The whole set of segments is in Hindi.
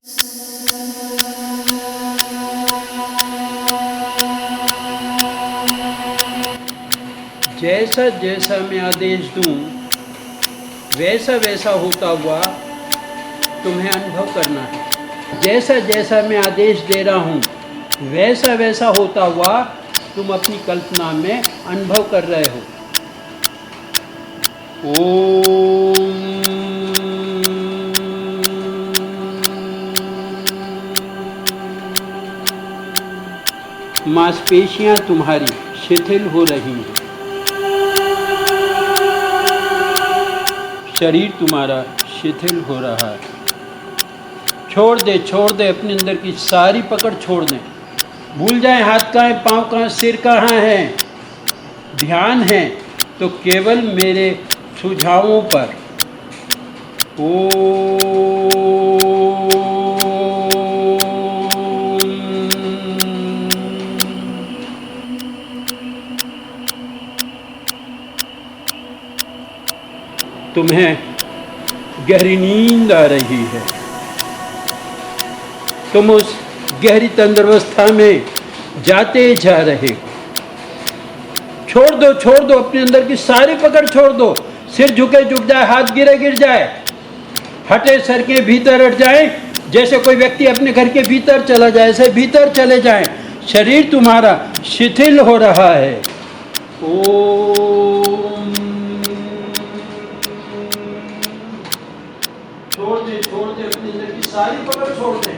जैसा जैसा मैं आदेश दूं वैसा वैसा होता हुआ तुम्हें अनुभव करना है। जैसा जैसा मैं आदेश दे रहा हूं वैसा वैसा होता हुआ तुम अपनी कल्पना में अनुभव कर रहे हो। ओम मांसपेशियां तुम्हारी शिथिल हो रही हैं, शरीर तुम्हारा शिथिल हो रहा है। छोड़ दे अपने अंदर की सारी पकड़ छोड़ दे। भूल जाए हाथ कहाँ है, पाँव कहाँ, सिर कहाँ है। ध्यान है तो केवल मेरे सुझावों पर। तुम्हें गहरी नींद आ रही है। तुम उस गहरी तंद्रावस्था में जाते जा रहे हो। छोड़ दो अपने अंदर की सारी पकड़ छोड़ दो। सिर झुके झुक जाए, हाथ गिरे गिर जाए, हटे सर के भीतर हट जाए। जैसे कोई व्यक्ति अपने घर के भीतर चला जाए ऐसे भीतर चले जाए। शरीर तुम्हारा शिथिल हो रहा है। ओम छोड़ दे अपने अंदर की सारी पकड़ छोड़ दे।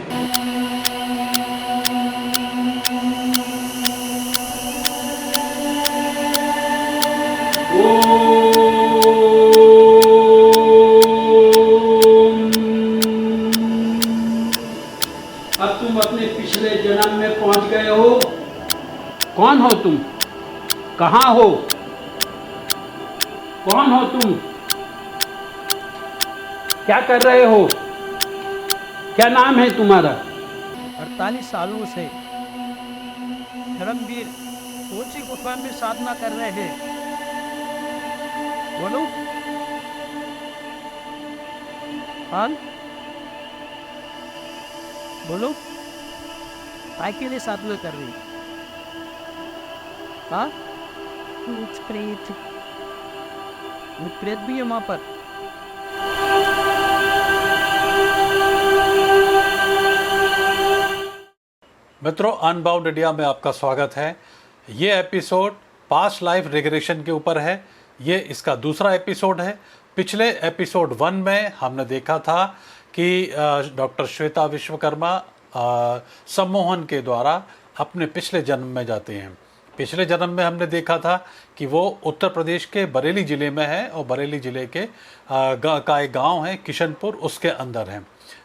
अब तुम अपने पिछले जन्म में पहुंच गए हो। कौन हो तुम? कहाँ हो? कौन हो तुम? क्या कर रहे हो? क्या नाम है तुम्हारा? 48 सालों से धर्मवीर ऊंची गुफा में साधना कर रहे हैं। बोलो। हाँ बोलो। काय के लिए साधना कर रही? हाँ प्रेत भी है वहां पर। मित्रों, अनबाउंड इंडिया में आपका स्वागत है। ये एपिसोड पास्ट लाइफ रिग्रेशन के ऊपर है। ये इसका दूसरा एपिसोड है। पिछले एपिसोड 1 में हमने देखा था कि डॉक्टर श्वेता विश्वकर्मा सम्मोहन के द्वारा अपने पिछले जन्म में जाते हैं। पिछले जन्म में हमने देखा था कि वो उत्तर प्रदेश के बरेली ज़िले में है और बरेली ज़िले के का एक गाँव है किशनपुर, उसके अंदर है।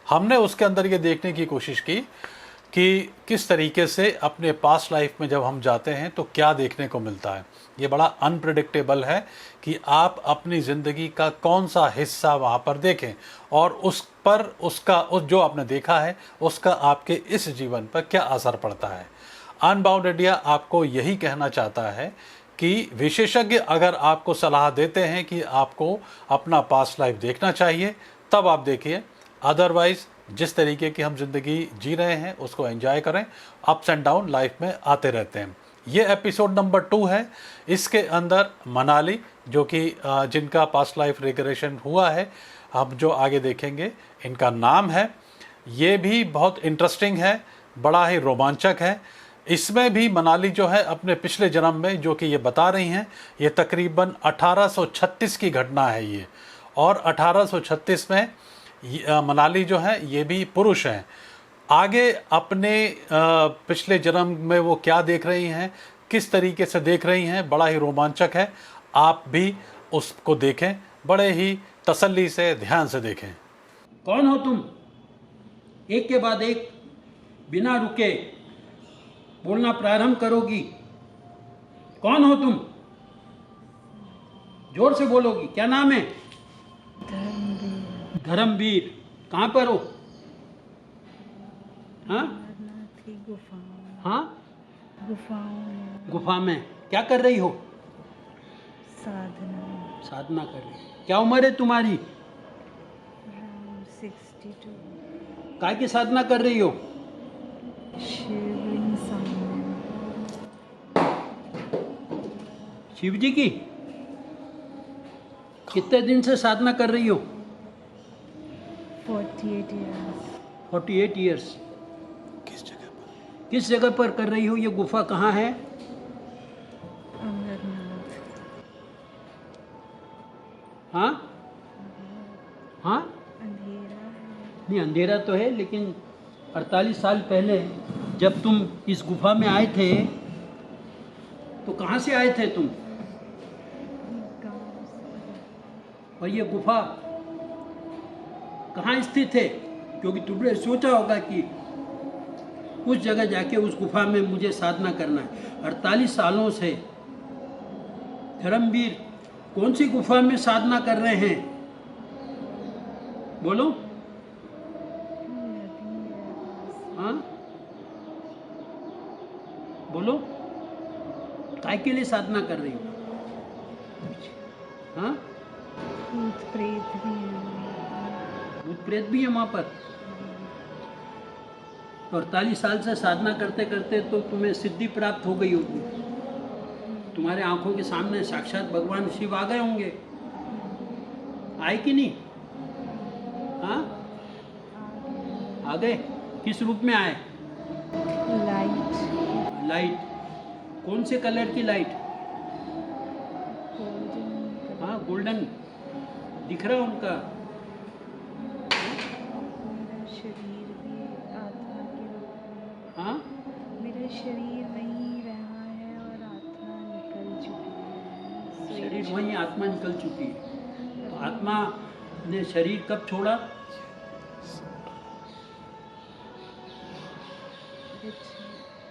हमने उसके अंदर ये देखने की कोशिश की कि किस तरीके से अपने पास्ट लाइफ में जब हम जाते हैं तो क्या देखने को मिलता है। ये बड़ा अनप्रेडिक्टेबल है कि आप अपनी ज़िंदगी का कौन सा हिस्सा वहाँ पर देखें और उस पर उस जो आपने देखा है उसका आपके इस जीवन पर क्या असर पड़ता है। अनबाउंड इंडिया आपको यही कहना चाहता है कि विशेषज्ञ अगर आपको सलाह देते हैं कि आपको अपना पास्ट लाइफ देखना चाहिए तब आप देखिए, अदरवाइज़ जिस तरीके की हम ज़िंदगी जी रहे हैं उसको एंजॉय करें। अप्स एंड डाउन लाइफ में आते रहते हैं। ये एपिसोड नंबर 2 है। इसके अंदर मनाली, जो कि जिनका पास्ट लाइफ रिग्रेशन हुआ है, हम जो आगे देखेंगे इनका नाम है। ये भी बहुत इंटरेस्टिंग है, बड़ा ही रोमांचक है। इसमें भी मनाली जो है अपने पिछले जन्म में जो कि ये बता रही हैं, ये तकरीबन 1836 की घटना है ये। और 1836 में मनाली जो है ये भी पुरुष हैं। आगे अपने पिछले जन्म में वो क्या देख रही हैं, किस तरीके से देख रही हैं, बड़ा ही रोमांचक है। आप भी उसको देखें, बड़े ही तसल्ली से, ध्यान से देखें। कौन हो तुम? एक के बाद एक बिना रुके बोलना प्रारंभ करोगी। कौन हो तुम? जोर से बोलोगी। क्या नाम है? धर्मवीर। कहाँ पर हो? हाँ हाँ गुफा में। क्या कर रही हो? साधना कर रही। क्या उम्र है तुम्हारी? 62। काय की साधना कर रही हो? शिवलिंग सामने शिव जी की? कितने दिन से साधना कर रही हो? 48 years 48 ईयर्स। किस जगह पर? किस जगह पर कर रही हो? ये गुफा कहाँ है? अमरनाथ हाँ हाँ, अंधेरा है। नहीं अंधेरा तो है, लेकिन 48 साल पहले जब तुम इस गुफा में आए थे तो कहाँ से आए थे तुम? गाँव से और ये गुफा कहाँ स्थित है? क्योंकि तुमने सोचा होगा कि उस जगह जाके उस गुफा में मुझे साधना करना है। 48 सालों से धर्मवीर कौन सी गुफा में साधना कर रहे हैं? बोलो। नदी है पास। हाँ बोलो, काय के लिए साधना कर रही हो? हाँ, भूत प्रेत भी है। भूत प्रेत भी है वहाँ पर। 48 साल से साधना करते करते तो तुम्हें सिद्धि प्राप्त हो गई होगी। तुम्हारे आंखों के सामने साक्षात भगवान शिव आ गए होंगे, आए कि नहीं? हाँ, आ गए। किस रूप में आए? Light light. कौन से कलर की लाइट? गोल्डन हाँ, गोल्डन दिख रहा उनका। मेरा शरीर भी आत्मा के रूप में। हाँ, मेरा शरीर वहीं रहा है और आत्मा निकल चुकी है। शरीर वहीं, आत्मा निकल चुकी है। तो आत्मा ने शरीर कब छोड़ा?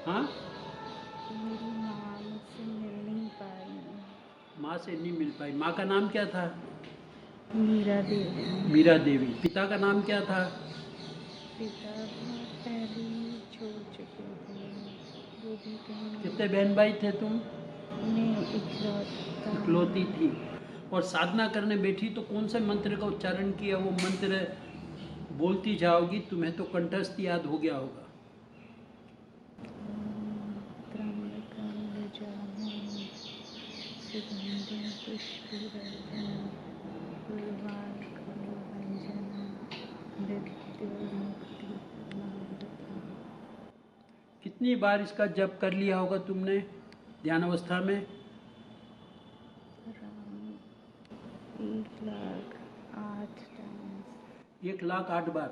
हाँ, मेरी माँ मुझसे मिल नहीं पाई। माँ से नहीं मिल पाई। माँ का नाम क्या था? मीरा देवी। मीरा देवी। पिता का नाम क्या था? पिता बहुत पहले ही छोड़ चुके थे। वो भी कहीं कितने बहन भाई थे तुम? मैं इकलौता इकलौती थी। और साधना करने बैठी तो कौन से मंत्र का उच्चारण किया? वो मंत्र बोलती जाओगी, तुम्हें तो कंठस्थ याद हो गया होगा। त्र्यंबकं यजामहे सुगन्धिं पुष्टिवर्धनं उर्वारुकमिव बन्धनं मृत्युर्मुक्षीयमामृतम्। कितनी बार इसका जप कर लिया होगा तुमने ध्यान अवस्था में? 1,08,000 टाइम्स। 1,08,000 बार।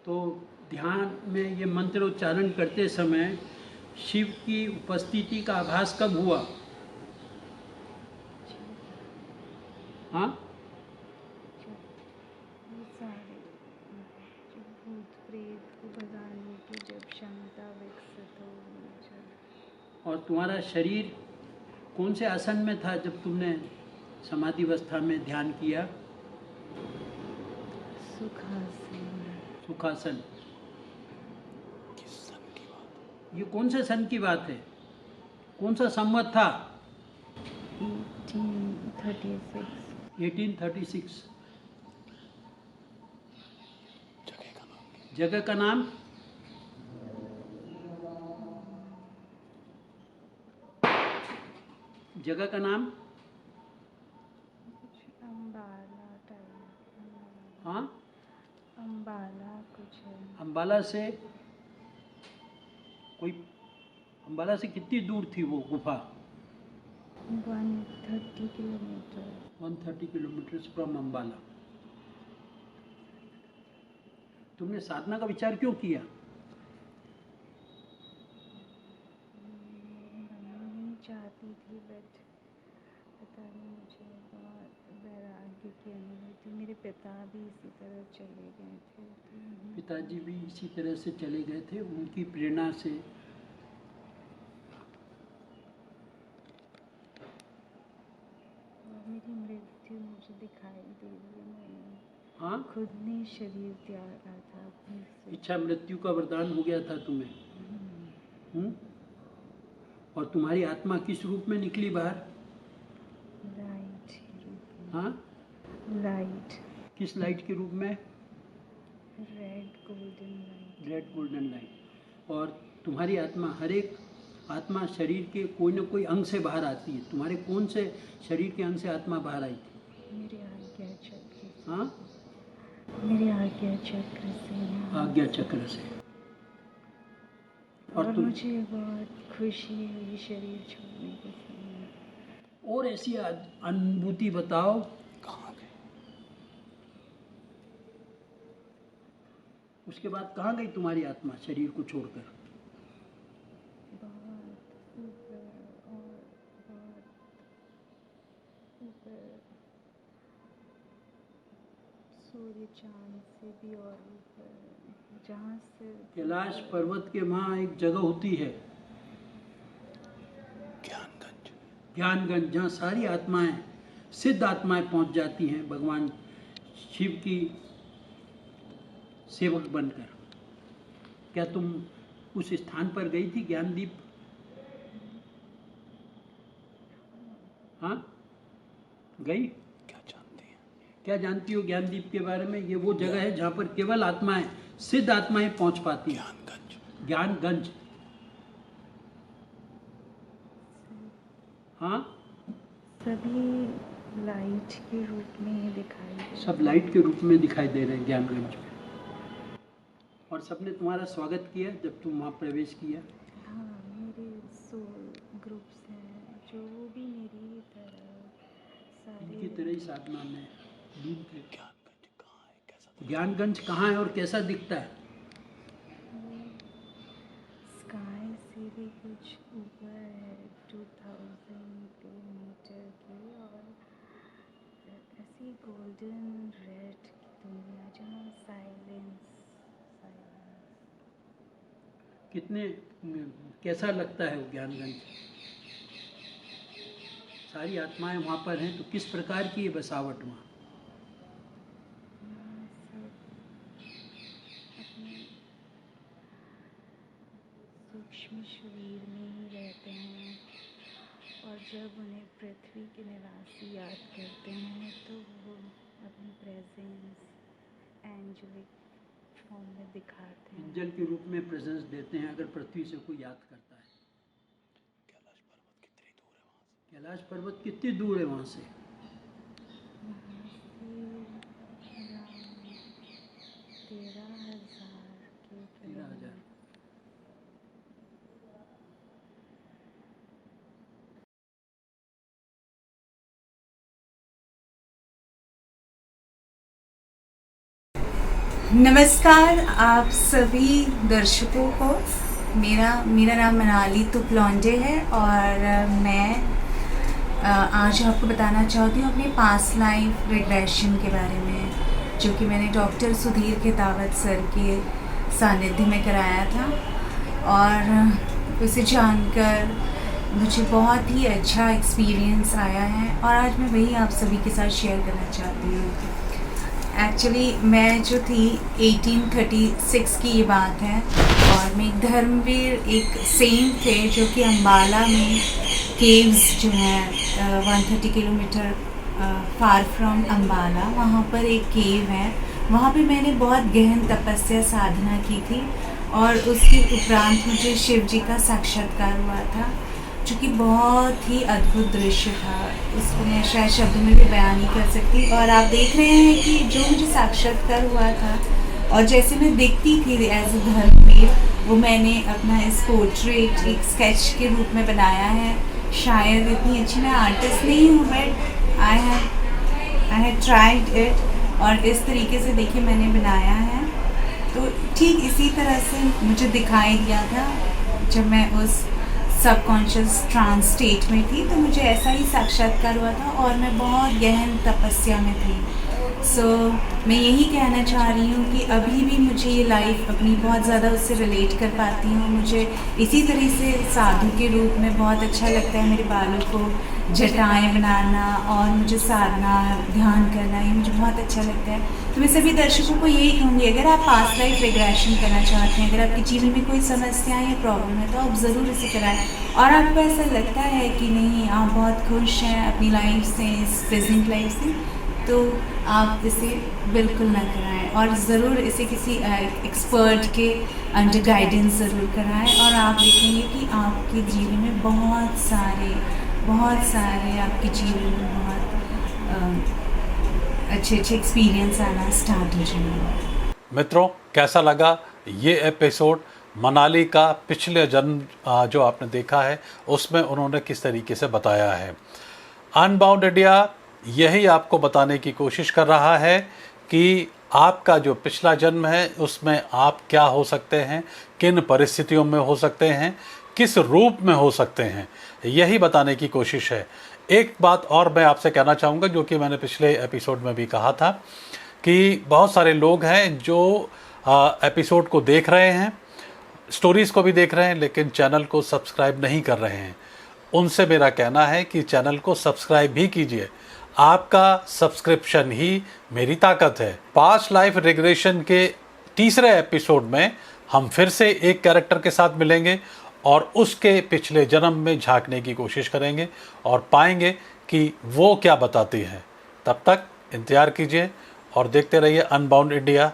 तो ध्यान में ये मंत्र उच्चारण करते समय शिव की उपस्थिति का आभास कब हुआ? हाँ, ये सारे जो भूत प्रेत को भगाने की जब क्षमता विकसित हो जब और तुम्हारा शरीर कौन से आसन में था जब तुमने समाधि अवस्था में ध्यान किया? सुखासन। सुखासन। किस सन की बात? ये कौन से सन की बात है? कौन सा संवत था? 1836। 1836। जगह का नाम? जगह का नाम? जगह का नाम? अम्बाला टाइप। हाँ, अम्बाला कुछ है। अम्बाला से कोई, अम्बाला से कितनी दूर थी वो गुफा? 130 किलोमीटर। 130 kilometre from Ambala. तुमने साधना का विचार क्यों किया? मैं नहीं चाहती थी बट पता नहीं मुझे बहुत वैराग्य की अनुभूति। मेरे पिता भी इसी तरह चले गए थे तो पिताजी भी इसी तरह से चले गए थे, उनकी प्रेरणा से। और मेरी मृत्यु मुझे दिखाई दे रही है। मैंने हाँ, खुद ने शरीर त्यागा था अपनी से। इच्छा मृत्यु का वरदान हो गया था तुम्हें। और तुम्हारी आत्मा किस रूप में निकली बाहर? लाइट के रूप हाँ, में। लाइट। किस लाइट के रूप में? Red golden light. Red golden light. और तुम्हारी आत्मा, हर एक आत्मा शरीर के कोई न कोई अंग से बाहर आती है। तुम्हारे कौन से शरीर के अंग से आत्मा बाहर आई थी? मेरे आज्ञा चक्र से। हाँ, मेरे आज्ञा चक्र से। आज्ञा चक्र से। और तुम मुझे बहुत खुशी हुई शरीर छोड़ने के समय। और ऐसी अनुभूति बताओ। कहाँ गए? उसके बाद कहाँ गई तुम्हारी आत्मा शरीर को छोड़कर? बहुत ऊपर और बहुत ऊपर, सूर्य चांद से भी और ऊपर, जहाँ से कैलाश पर्वत के वहाँ एक जगह होती है ज्ञानगंज। ज्ञानगंज, जहाँ सारी आत्माएं, सिद्ध आत्माएं पहुँच जाती हैं भगवान शिव की सेवक बनकर। क्या तुम उस स्थान पर गई थी, ज्ञानदीप? हाँ, गई? क्या जानती हैं? क्या जानती हो ज्ञानदीप के बारे में? ये वो जगह है जहाँ पर केवल आत्माएं, सिद्ध आत्माएं पहुँच पाती हैं। ज्ञानगंज। ज्ञानगंज। हाँ, सभी लाइट के रूप में ही दिखाई दे। सब लाइट के रूप में दिखाई दे रहे हैं ज्ञानगंज में। और सबने तुम्हारा स्वागत किया जब तुम वहाँ प्रवेश किया? हाँ, मेरे सोल ग्रुप्स हैं जो वो भी मेरी तरह इनकी सारे। तरह ही साधना में डूब थे। ज्ञानगंज कहाँ है, कैसा? ज्ञानगंज कहाँ है और कैसा दिखता है? स्काई से भी कुछ ऊपर है, 2000 किलोमीटर की, और ऐसी गोल्डन रेड की दुनिया जहाँ साइलेंस। कितने कैसा लगता है वो ज्ञानगंज? सारी आत्माएं वहाँ पर हैं, तो किस प्रकार की ये बसावट वहाँ? सब अपने सूक्ष्म शरीर में ही रहते हैं, और जब उन्हें पृथ्वी के निवासी याद करते हैं तो वो अपनी प्रेजेंस एंजलिक फॉर्म में दिखाते हैं। एंजल के रूप में प्रेजेंस देते हैं अगर पृथ्वी से कोई याद करता है। कैलाश पर्वत कितनी दूर है वहाँ से? वहाँ से अराउंड 13,000 के 13,000। नमस्कार आप सभी दर्शकों को। मेरा नाम मनाली तुपलौंडे है और मैं आज आपको बताना चाहती हूँ अपने पास्ट लाइफ रिग्रेशन के बारे में, जो कि मैंने डॉक्टर सुधीर खेतावत सर के सानिध्य में कराया था, और उसे जानकर मुझे बहुत ही अच्छा एक्सपीरियंस आया है और आज मैं वही आप सभी के साथ शेयर करना चाहती हूँ। एक्चुअली मैं जो थी 1836 की ये बात है, और मैं एक धर्मवीर, एक सेंट थे जो कि अम्बाला में केव्स जो हैं 130 किलोमीटर फार फ्रॉम अम्बाला, वहाँ पर एक केव है। वहाँ पे मैंने बहुत गहन तपस्या साधना की थी और उसके उपरांत मुझे शिव जी का साक्षात्कार हुआ था, जो कि बहुत ही अद्भुत दृश्य था। उसको मैं शायद शब्दों में भी बयान नहीं कर सकती। और आप देख रहे हैं कि जो मुझे साक्षात्कार हुआ था और जैसे मैं दिखती थी एज अ धर्मवीर, वो मैंने अपना इस पोर्ट्रेट एक स्केच के रूप में बनाया है। शायद इतनी अच्छी मैं आर्टिस्ट नहीं हूँ, but I have tried it, और इस तरीके से देखिए मैंने बनाया है। तो ठीक इसी तरह से मुझे दिखाई दिया था जब मैं उस सबकॉन्शियस ट्रांस स्टेट में थी, तो मुझे ऐसा ही साक्षात्कार हुआ था और मैं बहुत गहन तपस्या में थी। मैं यही कहना चाह रही हूँ कि अभी भी मुझे ये लाइफ अपनी बहुत ज़्यादा उससे रिलेट कर पाती हूँ। मुझे इसी तरह से साधु के रूप में बहुत अच्छा लगता है मेरे बालों को जटाएं बनाना और मुझे साधना ध्यान करना, ये मुझे बहुत अच्छा लगता है। तो मैं सभी दर्शकों को यही कहूँगी, अगर आप पास्ट लाइफ रिग्रेशन करना चाहते हैं, अगर आपके जीवन में कोई समस्या या प्रॉब्लम है, तो आप ज़रूर इसे कराएं। और आपको ऐसा लगता है कि नहीं आप बहुत खुश हैं अपनी लाइफ से, इस प्रेजेंट लाइफ से, तो आप इसे बिल्कुल ना कराएं, और ज़रूर इसे किसी एक्सपर्ट के अंडर गाइडेंस ज़रूर कराएं, और आप देखेंगे कि आपके जीवन में बहुत सारे आपके जीवन में बहुत अच्छे एक्सपीरियंस आना स्टार्ट हो जाएंगे। मित्रों, कैसा लगा ये एपिसोड? मनाली का पिछले जन्म जो आपने देखा है उसमें उन्होंने किस तरीके से बताया है। अनबाउंड इंडिया यही आपको बताने की कोशिश कर रहा है कि आपका जो पिछला जन्म है उसमें आप क्या हो सकते हैं, किन परिस्थितियों में हो सकते हैं, किस रूप में हो सकते हैं, यही बताने की कोशिश है। एक बात और मैं आपसे कहना चाहूँगा जो कि मैंने पिछले एपिसोड में भी कहा था कि बहुत सारे लोग हैं जो एपिसोड को देख रहे हैं, स्टोरीज़ को भी देख रहे हैं, लेकिन चैनल को सब्सक्राइब नहीं कर रहे हैं। उनसे मेरा कहना है कि चैनल को सब्सक्राइब भी कीजिए। आपका सब्सक्रिप्शन ही मेरी ताकत है। पास्ट लाइफ रिग्रेशन के तीसरे एपिसोड में हम फिर से एक कैरेक्टर के साथ मिलेंगे और उसके पिछले जन्म में झांकने की कोशिश करेंगे और पाएंगे कि वो क्या बताती है। तब तक इंतज़ार कीजिए और देखते रहिए अनबाउंड इंडिया।